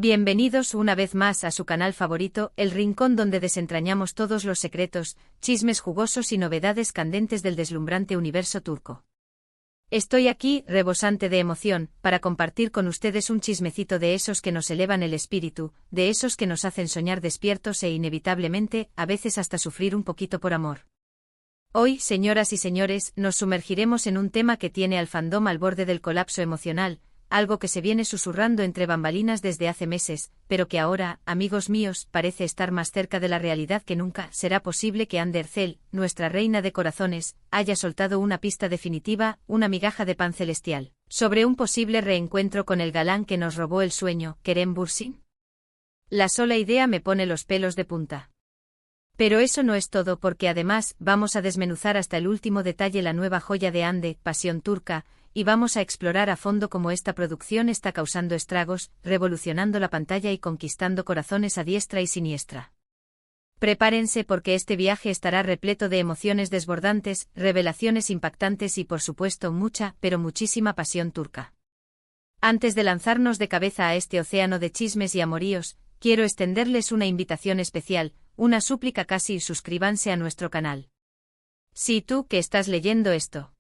Bienvenidos una vez más a su canal favorito, el rincón donde desentrañamos todos los secretos, chismes jugosos y novedades candentes del deslumbrante universo turco. Estoy aquí, rebosante de emoción, para compartir con ustedes un chismecito de esos que nos elevan el espíritu, de esos que nos hacen soñar despiertos e inevitablemente, a veces hasta sufrir un poquito por amor. Hoy, señoras y señores, nos sumergiremos en un tema que tiene al fandom al borde del colapso emocional, algo que se viene susurrando entre bambalinas desde hace meses, pero que ahora, amigos míos, parece estar más cerca de la realidad que nunca. ¿Será posible que Andercel, nuestra reina de corazones, haya soltado una pista definitiva, una migaja de pan celestial, sobre un posible reencuentro con el galán que nos robó el sueño, Kerem Bürsin? La sola idea me pone los pelos de punta. Pero eso no es todo, porque además vamos a desmenuzar hasta el último detalle la nueva joya de Hande, Pasión Turca, y vamos a explorar a fondo cómo esta producción está causando estragos, revolucionando la pantalla y conquistando corazones a diestra y siniestra. Prepárense porque este viaje estará repleto de emociones desbordantes, revelaciones impactantes y por supuesto mucha, pero muchísima pasión turca. Antes de lanzarnos de cabeza a este océano de chismes y amoríos, quiero extenderles una invitación especial, una súplica casi: suscríbanse a nuestro canal. Si tú, que estás leyendo esto,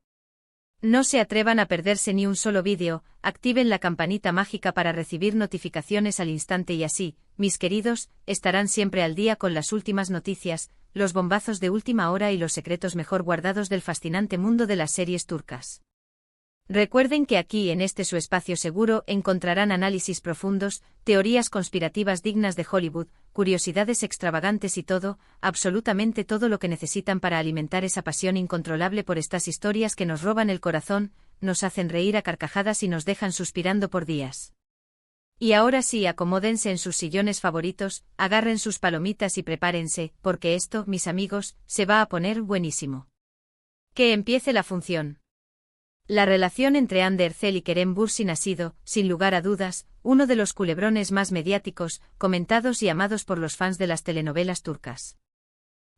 no se atrevan a perderse ni un solo vídeo, activen la campanita mágica para recibir notificaciones al instante y así, mis queridos, estarán siempre al día con las últimas noticias, los bombazos de última hora y los secretos mejor guardados del fascinante mundo de las series turcas. Recuerden que aquí en este su espacio seguro encontrarán análisis profundos, teorías conspirativas dignas de Hollywood, curiosidades extravagantes y todo, absolutamente todo lo que necesitan para alimentar esa pasión incontrolable por estas historias que nos roban el corazón, nos hacen reír a carcajadas y nos dejan suspirando por días. Y ahora sí, acomódense en sus sillones favoritos, agarren sus palomitas y prepárense, porque esto, mis amigos, se va a poner buenísimo. Que empiece la función. La relación entre Andercel y Kerem Bürsin ha sido, sin lugar a dudas, uno de los culebrones más mediáticos, comentados y amados por los fans de las telenovelas turcas.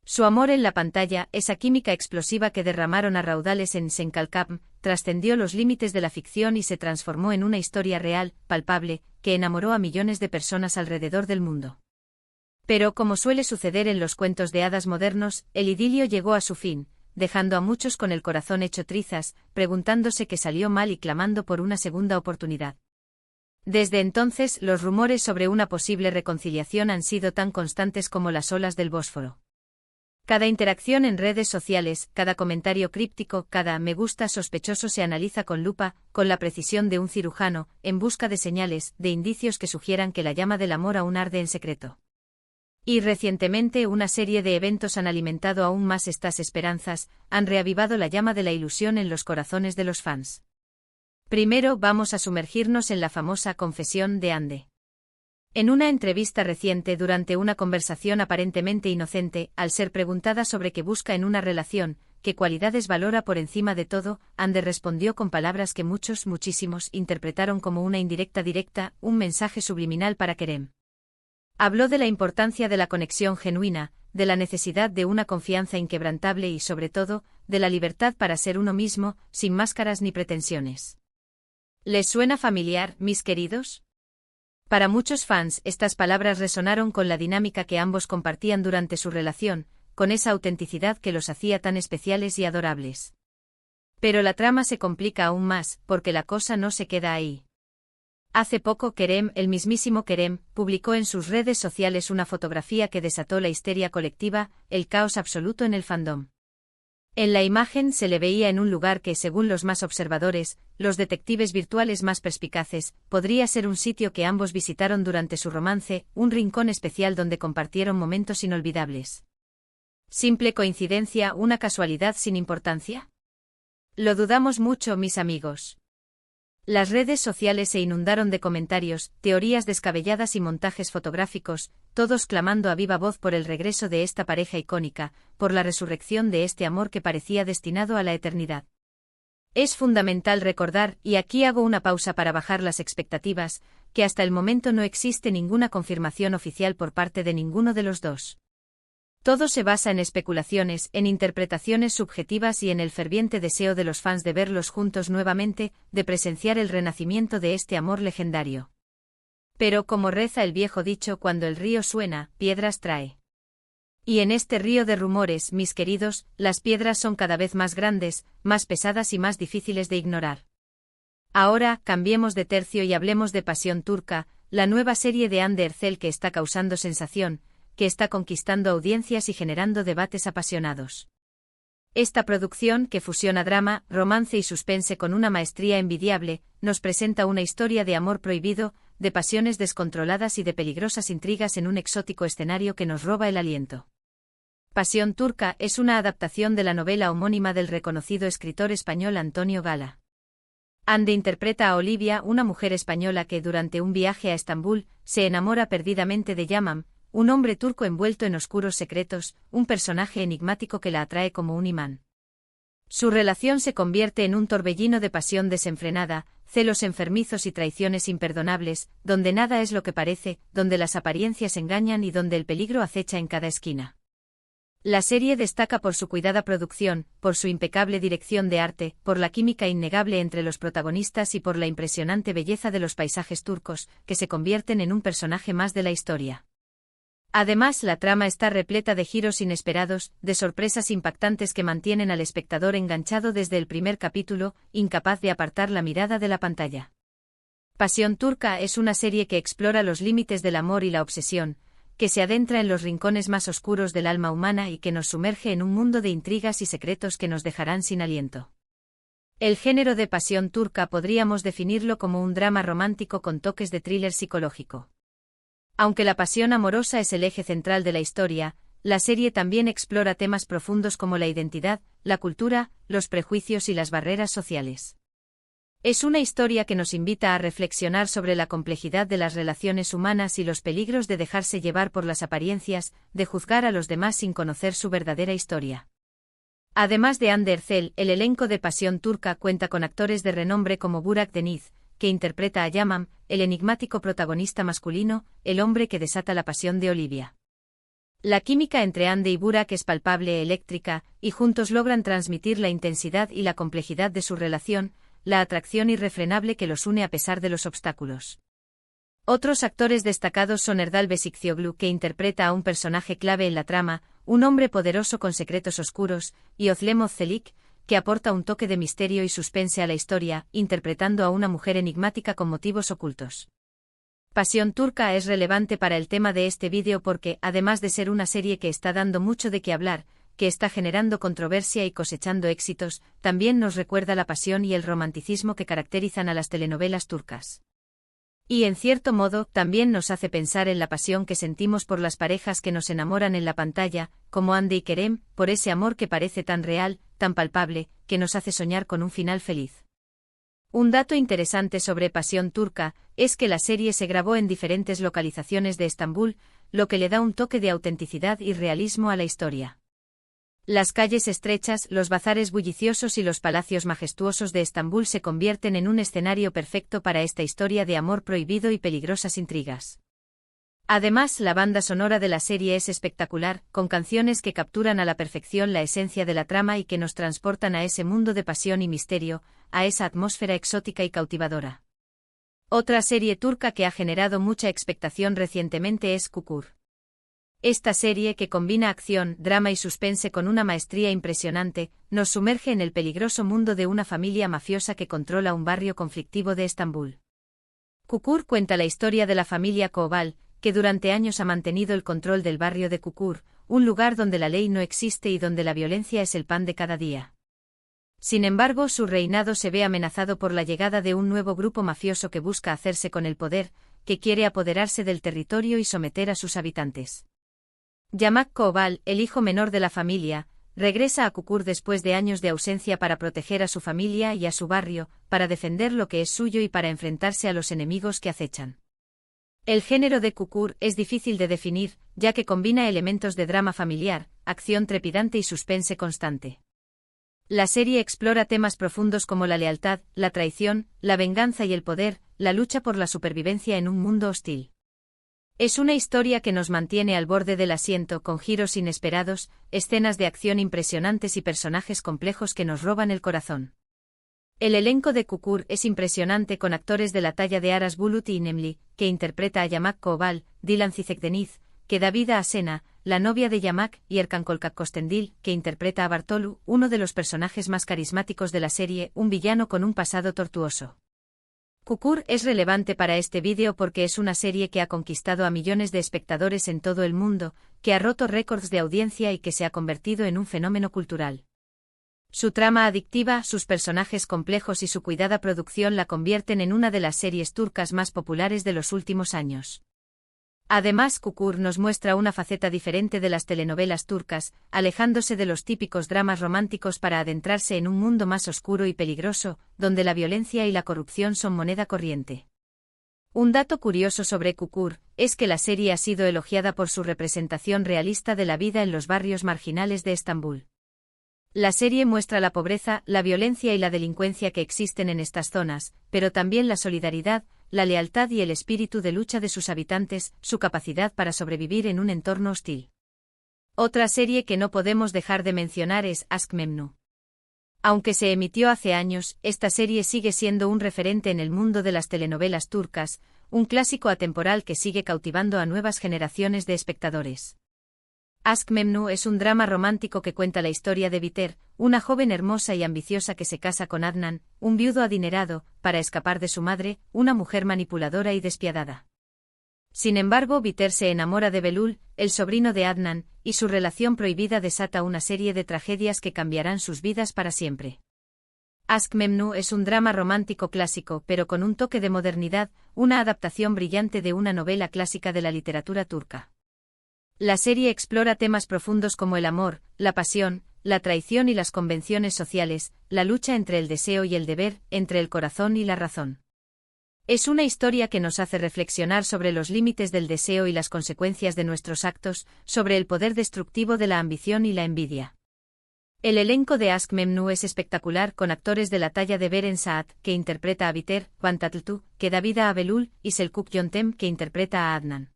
Su amor en la pantalla, esa química explosiva que derramaron a raudales en Senkalkam, trascendió los límites de la ficción y se transformó en una historia real, palpable, que enamoró a millones de personas alrededor del mundo. Pero como suele suceder en los cuentos de hadas modernos, el idilio llegó a su fin, dejando a muchos con el corazón hecho trizas, preguntándose qué salió mal y clamando por una segunda oportunidad. Desde entonces, los rumores sobre una posible reconciliación han sido tan constantes como las olas del Bósforo. Cada interacción en redes sociales, cada comentario críptico, cada me gusta sospechoso se analiza con lupa, con la precisión de un cirujano, en busca de señales, de indicios que sugieran que la llama del amor aún arde en secreto. Y recientemente una serie de eventos han alimentado aún más estas esperanzas, han reavivado la llama de la ilusión en los corazones de los fans. Primero vamos a sumergirnos en la famosa confesión de Hande. En una entrevista reciente durante una conversación aparentemente inocente, al ser preguntada sobre qué busca en una relación, qué cualidades valora por encima de todo, Hande respondió con palabras que muchísimos, interpretaron como una indirecta directa, un mensaje subliminal para Kerem. Habló de la importancia de la conexión genuina, de la necesidad de una confianza inquebrantable y sobre todo, de la libertad para ser uno mismo, sin máscaras ni pretensiones. ¿Les suena familiar, mis queridos? Para muchos fans, estas palabras resonaron con la dinámica que ambos compartían durante su relación, con esa autenticidad que los hacía tan especiales y adorables. Pero la trama se complica aún más, porque la cosa no se queda ahí. Hace poco Kerem, el mismísimo Kerem, publicó en sus redes sociales una fotografía que desató la histeria colectiva, el caos absoluto en el fandom. En la imagen se le veía en un lugar que, según los más observadores, los detectives virtuales más perspicaces, podría ser un sitio que ambos visitaron durante su romance, un rincón especial donde compartieron momentos inolvidables. ¿Simple coincidencia, una casualidad sin importancia? Lo dudamos mucho, mis amigos. Las redes sociales se inundaron de comentarios, teorías descabelladas y montajes fotográficos, todos clamando a viva voz por el regreso de esta pareja icónica, por la resurrección de este amor que parecía destinado a la eternidad. Es fundamental recordar, y aquí hago una pausa para bajar las expectativas, que hasta el momento no existe ninguna confirmación oficial por parte de ninguno de los dos. Todo se basa en especulaciones, en interpretaciones subjetivas y en el ferviente deseo de los fans de verlos juntos nuevamente, de presenciar el renacimiento de este amor legendario. Pero como reza el viejo dicho, cuando el río suena, piedras trae. Y en este río de rumores, mis queridos, las piedras son cada vez más grandes, más pesadas y más difíciles de ignorar. Ahora, cambiemos de tercio y hablemos de Pasión Turca, la nueva serie de Hande Erçel que está causando sensación, que está conquistando audiencias y generando debates apasionados. Esta producción, que fusiona drama, romance y suspense con una maestría envidiable, nos presenta una historia de amor prohibido, de pasiones descontroladas y de peligrosas intrigas en un exótico escenario que nos roba el aliento. Pasión Turca es una adaptación de la novela homónima del reconocido escritor español Antonio Gala. Hande interpreta a Olivia, una mujer española que durante un viaje a Estambul se enamora perdidamente de Yaman, un hombre turco envuelto en oscuros secretos, un personaje enigmático que la atrae como un imán. Su relación se convierte en un torbellino de pasión desenfrenada, celos enfermizos y traiciones imperdonables, donde nada es lo que parece, donde las apariencias engañan y donde el peligro acecha en cada esquina. La serie destaca por su cuidada producción, por su impecable dirección de arte, por la química innegable entre los protagonistas y por la impresionante belleza de los paisajes turcos, que se convierten en un personaje más de la historia. Además, la trama está repleta de giros inesperados, de sorpresas impactantes que mantienen al espectador enganchado desde el primer capítulo, incapaz de apartar la mirada de la pantalla. Pasión Turca es una serie que explora los límites del amor y la obsesión, que se adentra en los rincones más oscuros del alma humana y que nos sumerge en un mundo de intrigas y secretos que nos dejarán sin aliento. El género de Pasión Turca podríamos definirlo como un drama romántico con toques de thriller psicológico. Aunque la pasión amorosa es el eje central de la historia, la serie también explora temas profundos como la identidad, la cultura, los prejuicios y las barreras sociales. Es una historia que nos invita a reflexionar sobre la complejidad de las relaciones humanas y los peligros de dejarse llevar por las apariencias, de juzgar a los demás sin conocer su verdadera historia. Además de Hande Erçel, el elenco de Pasión Turca cuenta con actores de renombre como Burak Deniz, que interpreta a Yaman, el enigmático protagonista masculino, el hombre que desata la pasión de Olivia. La química entre Hande y Burak es palpable, eléctrica, y juntos logran transmitir la intensidad y la complejidad de su relación, la atracción irrefrenable que los une a pesar de los obstáculos. Otros actores destacados son Erdal Besikcioglu, que interpreta a un personaje clave en la trama, un hombre poderoso con secretos oscuros, y Özlem Özçelik, que aporta un toque de misterio y suspense a la historia, interpretando a una mujer enigmática con motivos ocultos. Pasión Turca es relevante para el tema de este vídeo porque, además de ser una serie que está dando mucho de qué hablar, que está generando controversia y cosechando éxitos, también nos recuerda la pasión y el romanticismo que caracterizan a las telenovelas turcas. Y en cierto modo, también nos hace pensar en la pasión que sentimos por las parejas que nos enamoran en la pantalla, como Hande y Kerem, por ese amor que parece tan real, tan palpable, que nos hace soñar con un final feliz. Un dato interesante sobre Pasión Turca es que la serie se grabó en diferentes localizaciones de Estambul, lo que le da un toque de autenticidad y realismo a la historia. Las calles estrechas, los bazares bulliciosos y los palacios majestuosos de Estambul se convierten en un escenario perfecto para esta historia de amor prohibido y peligrosas intrigas. Además, la banda sonora de la serie es espectacular, con canciones que capturan a la perfección la esencia de la trama y que nos transportan a ese mundo de pasión y misterio, a esa atmósfera exótica y cautivadora. Otra serie turca que ha generado mucha expectación recientemente es Çukur. Esta serie, que combina acción, drama y suspense con una maestría impresionante, nos sumerge en el peligroso mundo de una familia mafiosa que controla un barrio conflictivo de Estambul. Çukur cuenta la historia de la familia Koval, que durante años ha mantenido el control del barrio de Çukur, un lugar donde la ley no existe y donde la violencia es el pan de cada día. Sin embargo, su reinado se ve amenazado por la llegada de un nuevo grupo mafioso que busca hacerse con el poder, que quiere apoderarse del territorio y someter a sus habitantes. Yamak Koval, el hijo menor de la familia, regresa a Çukur después de años de ausencia para proteger a su familia y a su barrio, para defender lo que es suyo y para enfrentarse a los enemigos que acechan. El género de Çukur es difícil de definir, ya que combina elementos de drama familiar, acción trepidante y suspense constante. La serie explora temas profundos como la lealtad, la traición, la venganza y el poder, la lucha por la supervivencia en un mundo hostil. Es una historia que nos mantiene al borde del asiento con giros inesperados, escenas de acción impresionantes y personajes complejos que nos roban el corazón. El elenco de Kukur es impresionante con actores de la talla de Aras Bulut y Nemli, que interpreta a Yamak Koval, Dilan Cizekdeniz, que da vida a Sena, la novia de Yamak, y Erkan Kolkak-Kostendil, que interpreta a Bartolu, uno de los personajes más carismáticos de la serie, un villano con un pasado tortuoso. Kukur es relevante para este vídeo porque es una serie que ha conquistado a millones de espectadores en todo el mundo, que ha roto récords de audiencia y que se ha convertido en un fenómeno cultural. Su trama adictiva, sus personajes complejos y su cuidada producción la convierten en una de las series turcas más populares de los últimos años. Además, Kukur nos muestra una faceta diferente de las telenovelas turcas, alejándose de los típicos dramas románticos para adentrarse en un mundo más oscuro y peligroso, donde la violencia y la corrupción son moneda corriente. Un dato curioso sobre Kukur es que la serie ha sido elogiada por su representación realista de la vida en los barrios marginales de Estambul. La serie muestra la pobreza, la violencia y la delincuencia que existen en estas zonas, pero también la solidaridad, la lealtad y el espíritu de lucha de sus habitantes, su capacidad para sobrevivir en un entorno hostil. Otra serie que no podemos dejar de mencionar es Aşk Memnu. Aunque se emitió hace años, esta serie sigue siendo un referente en el mundo de las telenovelas turcas, un clásico atemporal que sigue cautivando a nuevas generaciones de espectadores. Aşk Memnu es un drama romántico que cuenta la historia de Biter, una joven hermosa y ambiciosa que se casa con Adnan, un viudo adinerado, para escapar de su madre, una mujer manipuladora y despiadada. Sin embargo, Biter se enamora de Belul, el sobrino de Adnan, y su relación prohibida desata una serie de tragedias que cambiarán sus vidas para siempre. Aşk Memnu es un drama romántico clásico, pero con un toque de modernidad, una adaptación brillante de una novela clásica de la literatura turca. La serie explora temas profundos como el amor, la pasión, la traición y las convenciones sociales, la lucha entre el deseo y el deber, entre el corazón y la razón. Es una historia que nos hace reflexionar sobre los límites del deseo y las consecuencias de nuestros actos, sobre el poder destructivo de la ambición y la envidia. El elenco de Aşk Memnu es espectacular con actores de la talla de Beren Saat, que interpreta a Biter, Van Tatlıtuğ, que da vida a Belul, y Selçuk Yöntem, que interpreta a Adnan.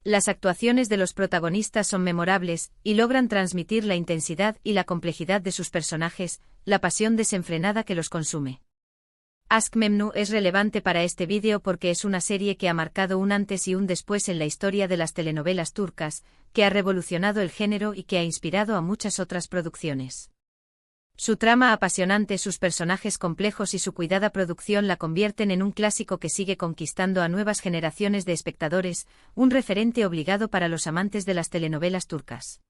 Las actuaciones de los protagonistas son memorables, y logran transmitir la intensidad y la complejidad de sus personajes, la pasión desenfrenada que los consume. Aşk Memnu es relevante para este vídeo porque es una serie que ha marcado un antes y un después en la historia de las telenovelas turcas, que ha revolucionado el género y que ha inspirado a muchas otras producciones. Su trama apasionante, sus personajes complejos y su cuidada producción la convierten en un clásico que sigue conquistando a nuevas generaciones de espectadores, un referente obligado para los amantes de las telenovelas turcas.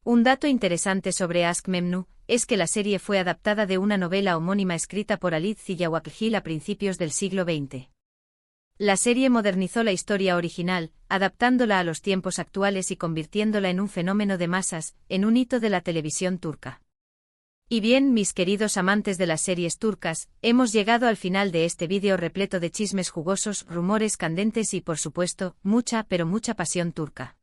Un dato interesante sobre Aşk Memnu es que la serie fue adaptada de una novela homónima escrita por Halit Ziyawaklgil a principios del siglo XX. La serie modernizó la historia original, adaptándola a los tiempos actuales y convirtiéndola en un fenómeno de masas, en un hito de la televisión turca. Y bien, mis queridos amantes de las series turcas, hemos llegado al final de este vídeo repleto de chismes jugosos, rumores candentes y por supuesto, mucha pero mucha pasión turca.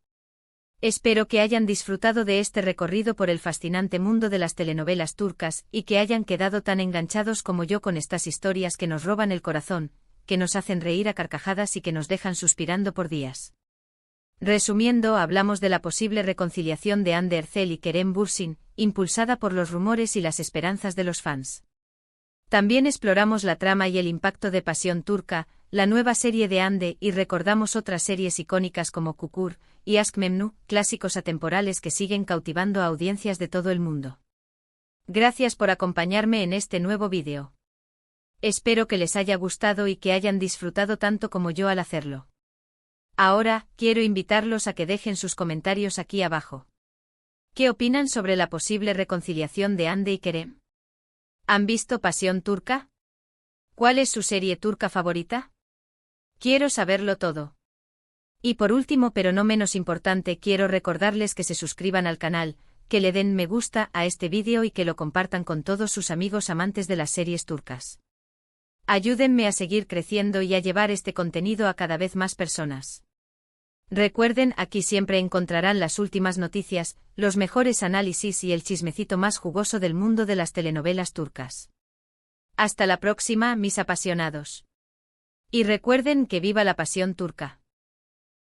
Espero que hayan disfrutado de este recorrido por el fascinante mundo de las telenovelas turcas y que hayan quedado tan enganchados como yo con estas historias que nos roban el corazón, que nos hacen reír a carcajadas y que nos dejan suspirando por días. Resumiendo, hablamos de la posible reconciliación de Hande Erçel y Kerem Bürsin, impulsada por los rumores y las esperanzas de los fans. También exploramos la trama y el impacto de Pasión Turca, la nueva serie de Hande, y recordamos otras series icónicas como Kukur y Aşk Memnu, clásicos atemporales que siguen cautivando a audiencias de todo el mundo. Gracias por acompañarme en este nuevo vídeo. Espero que les haya gustado y que hayan disfrutado tanto como yo al hacerlo. Ahora, quiero invitarlos a que dejen sus comentarios aquí abajo. ¿Qué opinan sobre la posible reconciliación de Hande y Kerem? ¿Han visto Pasión Turca? ¿Cuál es su serie turca favorita? Quiero saberlo todo. Y por último, pero no menos importante, quiero recordarles que se suscriban al canal, que le den me gusta a este vídeo y que lo compartan con todos sus amigos amantes de las series turcas. Ayúdenme a seguir creciendo y a llevar este contenido a cada vez más personas. Recuerden, aquí siempre encontrarán las últimas noticias, los mejores análisis y el chismecito más jugoso del mundo de las telenovelas turcas. Hasta la próxima, mis apasionados. Y recuerden que viva la pasión turca.